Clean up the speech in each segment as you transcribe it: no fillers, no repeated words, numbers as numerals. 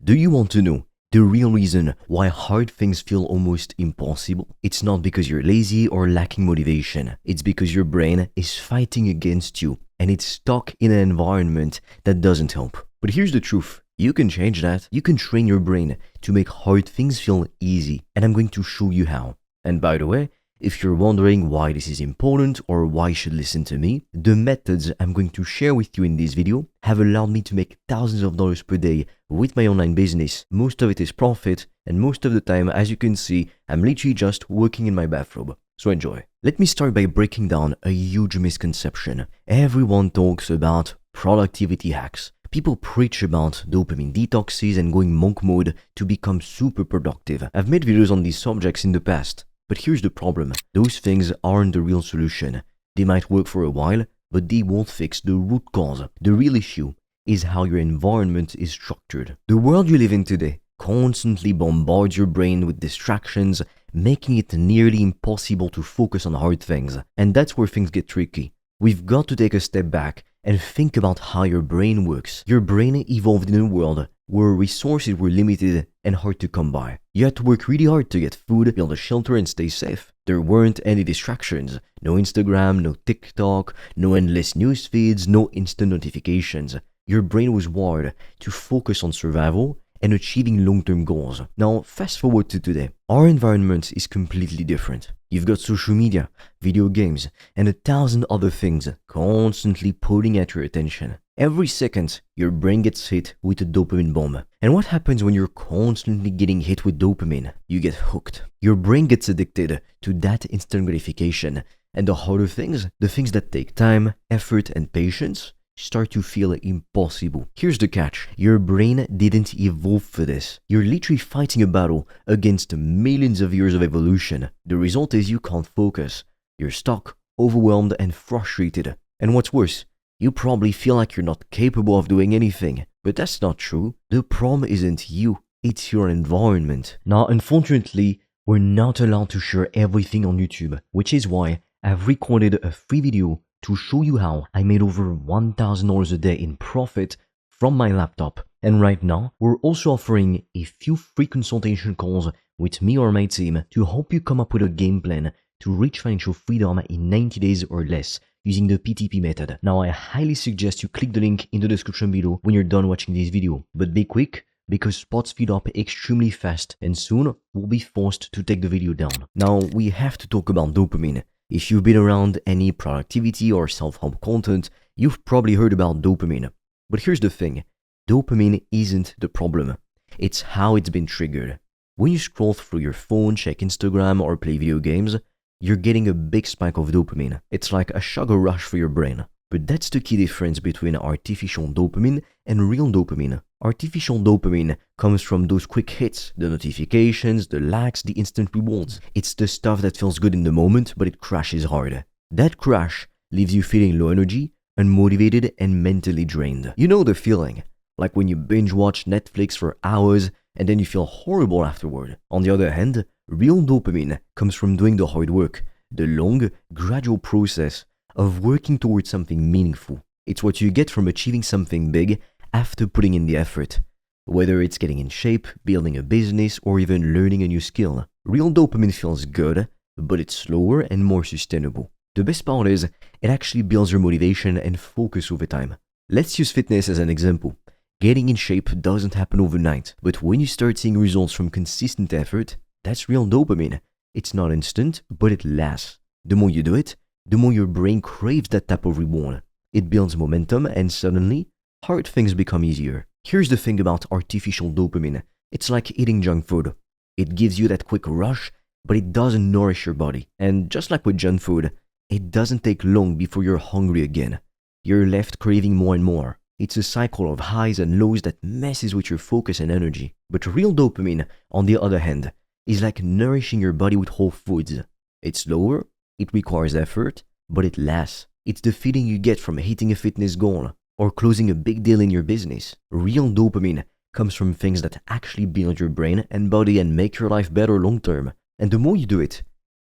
Do you want to know the real reason why hard things feel almost impossible? It's not because you're lazy or lacking motivation. It's because your brain is fighting against you and it's stuck in an environment that doesn't help. But here's the truth. You can change that. You can train your brain to make hard things feel easy, and I'm going to show you how. And by the way, if you're wondering why this is important or why you should listen to me, the methods I'm going to share with you in this video have allowed me to make thousands of dollars per day with my online business. Most of it is profit, and most of the time, as you can see, I'm literally just working in my bathrobe. So enjoy. Let me start by breaking down a huge misconception. Everyone talks about productivity hacks. People preach about dopamine detoxes and going monk mode to become super productive. I've made videos on these subjects in the past. But here's the problem. Those things aren't the real solution. They might work for a while, but they won't fix the root cause. The real issue is how your environment is structured. The world you live in today constantly bombards your brain with distractions, making it nearly impossible to focus on hard things. And that's where things get tricky. We've got to take a step back and think about how your brain works. Your brain evolved in a world where resources were limited and hard to come by. You had to work really hard to get food, build a shelter, and stay safe. There weren't any distractions. No Instagram, no TikTok, no endless news feeds, no instant notifications. Your brain was wired to focus on survival and achieving long-term goals. Now, fast forward to today. Our environment is completely different. You've got social media, video games, and 1,000 other things constantly pulling at your attention. Every second, your brain gets hit with a dopamine bomb. And what happens when you're constantly getting hit with dopamine? You get hooked. Your brain gets addicted to that instant gratification. And the harder things, the things that take time, effort, and patience, start to feel impossible. Here's the catch. Your brain didn't evolve for this. You're literally fighting a battle against millions of years of evolution. The result is you can't focus. You're stuck, overwhelmed, and frustrated. And what's worse, you probably feel like you're not capable of doing anything. But that's not true. The problem isn't you, it's your environment. Now, unfortunately, we're not allowed to share everything on YouTube, which is why I've recorded a free video to show you how I made over $1,000 a day in profit from my laptop. And right now, we're also offering a few free consultation calls with me or my team to help you come up with a game plan to reach financial freedom in 90 days or less using the PTP method. Now, I highly suggest you click the link in the description below when you're done watching this video. But be quick, because spots fill up extremely fast and soon we'll be forced to take the video down. Now, we have to talk about dopamine. If you've been around any productivity or self-help content, you've probably heard about dopamine. But here's the thing, dopamine isn't the problem. It's how it's been triggered. When you scroll through your phone, check Instagram, or play video games, you're getting a big spike of dopamine. It's like a sugar rush for your brain. But that's the key difference between artificial dopamine and real dopamine. Artificial dopamine comes from those quick hits, the notifications, the likes, the instant rewards. It's the stuff that feels good in the moment, but it crashes hard. That crash leaves you feeling low energy, unmotivated, and mentally drained. You know the feeling, like when you binge watch Netflix for hours and then you feel horrible afterward. On the other hand, real dopamine comes from doing the hard work, the long, gradual process of working towards something meaningful. It's what you get from achieving something big after putting in the effort. Whether it's getting in shape, building a business, or even learning a new skill. Real dopamine feels good, but it's slower and more sustainable. The best part is, it actually builds your motivation and focus over time. Let's use fitness as an example. Getting in shape doesn't happen overnight, but when you start seeing results from consistent effort, that's real dopamine. It's not instant, but it lasts. The more you do it, the more your brain craves that type of reward. It builds momentum and suddenly, hard things become easier. Here's the thing about artificial dopamine. It's like eating junk food. It gives you that quick rush, but it doesn't nourish your body. And just like with junk food, it doesn't take long before you're hungry again. You're left craving more and more. It's a cycle of highs and lows that messes with your focus and energy. But real dopamine, on the other hand, is like nourishing your body with whole foods. It's slower, it requires effort, but it lasts. It's the feeling you get from hitting a fitness goal or closing a big deal in your business. Real dopamine comes from things that actually build your brain and body and make your life better long term. And the more you do it,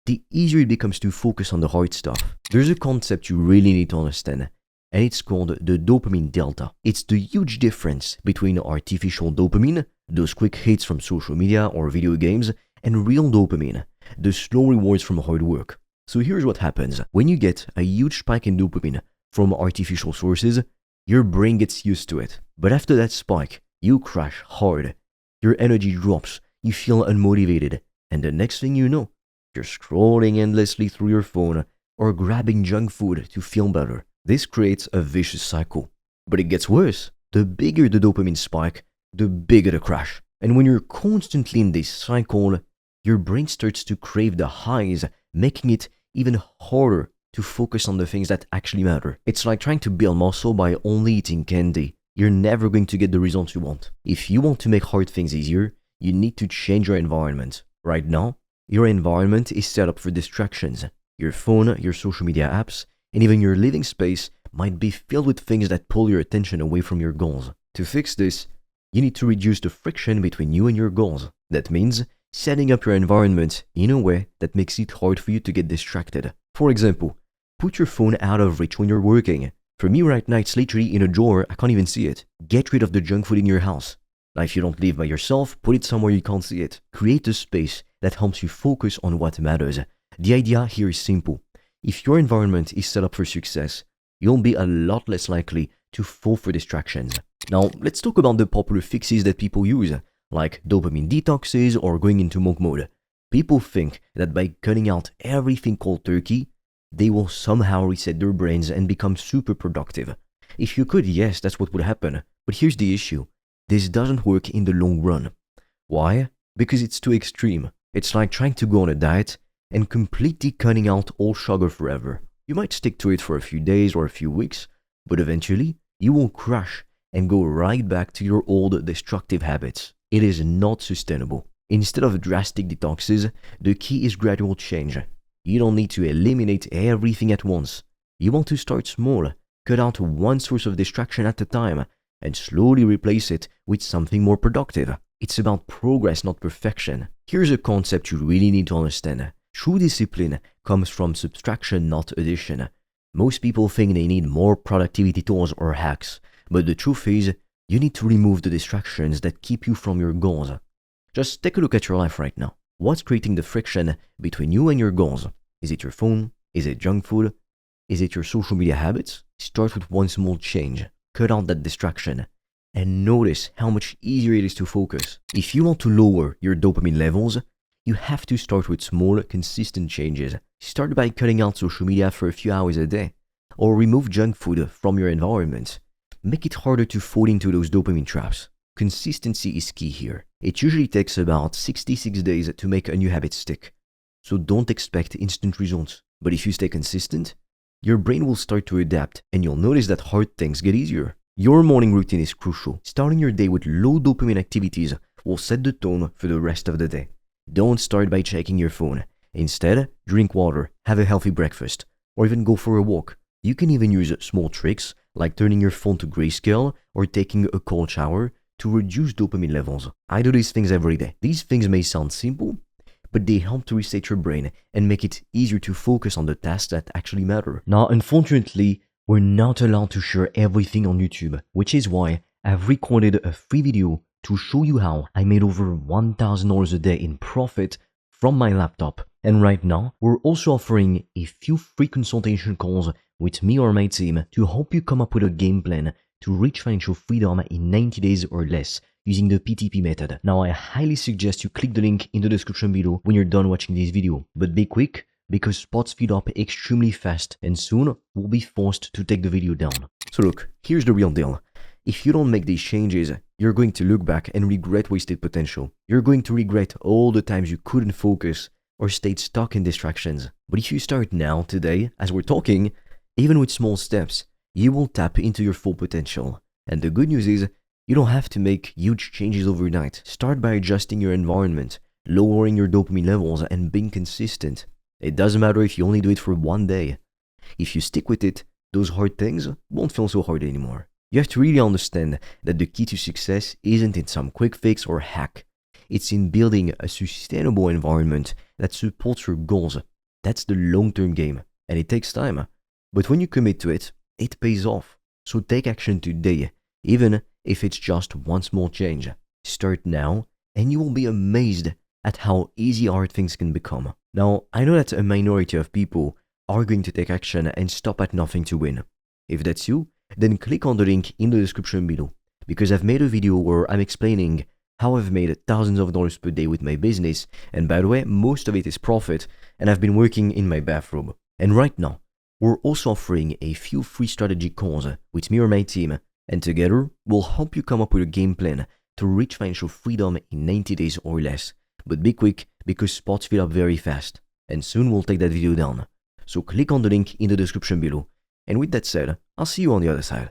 the easier it becomes to focus on the hard stuff. There's a concept you really need to understand, and it's called the dopamine delta. It's the huge difference between artificial dopamine, those quick hits from social media or video games, and real dopamine, the slow rewards from hard work. So here's what happens. When you get a huge spike in dopamine from artificial sources, your brain gets used to it. But after that spike, you crash hard. Your energy drops, you feel unmotivated, and the next thing you know, you're scrolling endlessly through your phone or grabbing junk food to feel better. This creates a vicious cycle. But it gets worse. The bigger the dopamine spike, the bigger the crash. And when you're constantly in this cycle, your brain starts to crave the highs, making it even harder to focus on the things that actually matter. It's like trying to build muscle by only eating candy. You're never going to get the results you want. If you want to make hard things easier, you need to change your environment. Right now, your environment is set up for distractions. Your phone, your social media apps, and even your living space might be filled with things that pull your attention away from your goals. To fix this, you need to reduce the friction between you and your goals. That means setting up your environment in a way that makes it hard for you to get distracted. For example, put your phone out of reach when you're working. For me right now, it's literally in a drawer, I can't even see it. Get rid of the junk food in your house. Now, if you don't live by yourself, put it somewhere you can't see it. Create a space that helps you focus on what matters. The idea here is simple. If your environment is set up for success, you'll be a lot less likely to fall for distractions. Now, let's talk about the popular fixes that people use, like dopamine detoxes or going into monk mode. People think that by cutting out everything cold turkey, they will somehow reset their brains and become super productive. If you could, yes, that's what would happen. But here's the issue. This doesn't work in the long run. Why? Because it's too extreme. It's like trying to go on a diet and completely cutting out all sugar forever. You might stick to it for a few days or a few weeks, but eventually you will crash and go right back to your old destructive habits. It is not sustainable. Instead of drastic detoxes, the key is gradual change. You don't need to eliminate everything at once. You want to start small, cut out one source of distraction at a time, and slowly replace it with something more productive. It's about progress, not perfection. Here's a concept you really need to understand. True discipline comes from subtraction, not addition. Most people think they need more productivity tools or hacks, but the truth is, you need to remove the distractions that keep you from your goals. Just take a look at your life right now. What's creating the friction between you and your goals? Is it your phone? Is it junk food? Is it your social media habits? Start with one small change. Cut out that distraction and notice how much easier it is to focus. If you want to lower your dopamine levels, you have to start with small, consistent changes. Start by cutting out social media for a few hours a day, or remove junk food from your environment. Make it harder to fall into those dopamine traps. Consistency is key here. It usually takes about 66 days to make a new habit stick. So don't expect instant results. But if you stay consistent, your brain will start to adapt and you'll notice that hard things get easier. Your morning routine is crucial. Starting your day with low dopamine activities will set the tone for the rest of the day. Don't start by checking your phone. Instead, drink water, have a healthy breakfast, or even go for a walk. You can even use small tricks like turning your phone to grayscale or taking a cold shower to reduce dopamine levels. I do these things every day. These things may sound simple, but they help to reset your brain and make it easier to focus on the tasks that actually matter. Now, unfortunately, we're not allowed to share everything on YouTube, which is why I've recorded a free video to show you how I made over $1,000 a day in profit from my laptop. And right now, we're also offering a few free consultation calls with me or my team to help you come up with a game plan to reach financial freedom in 90 days or less using the PTP method. Now, I highly suggest you click the link in the description below when you're done watching this video. But be quick, because spots fill up extremely fast and soon we'll be forced to take the video down. So look, here's the real deal. If you don't make these changes, you're going to look back and regret wasted potential. You're going to regret all the times you couldn't focus or stayed stuck in distractions. But if you start now, today, as we're talking, even with small steps, you will tap into your full potential. And the good news is, you don't have to make huge changes overnight. Start by adjusting your environment, lowering your dopamine levels, and being consistent. It doesn't matter if you only do it for one day. If you stick with it, those hard things won't feel so hard anymore. You have to really understand that the key to success isn't in some quick fix or hack. It's in building a sustainable environment that supports your goals. That's the long-term game, and it takes time. But when you commit to it, it pays off. So take action today, even if it's just one small change. Start now, and you will be amazed at how easy hard things can become. Now, I know that a minority of people are going to take action and stop at nothing to win. If that's you, then click on the link in the description below, because I've made a video where I'm explaining how I've made thousands of dollars per day with my business, and by the way, most of it is profit, and I've been working in my bathroom. And right now, we're also offering a few free strategy calls with me or my team, and together, we'll help you come up with a game plan to reach financial freedom in 90 days or less. But be quick, because spots fill up very fast, and soon we'll take that video down. So click on the link in the description below. And with that said, I'll see you on the other side.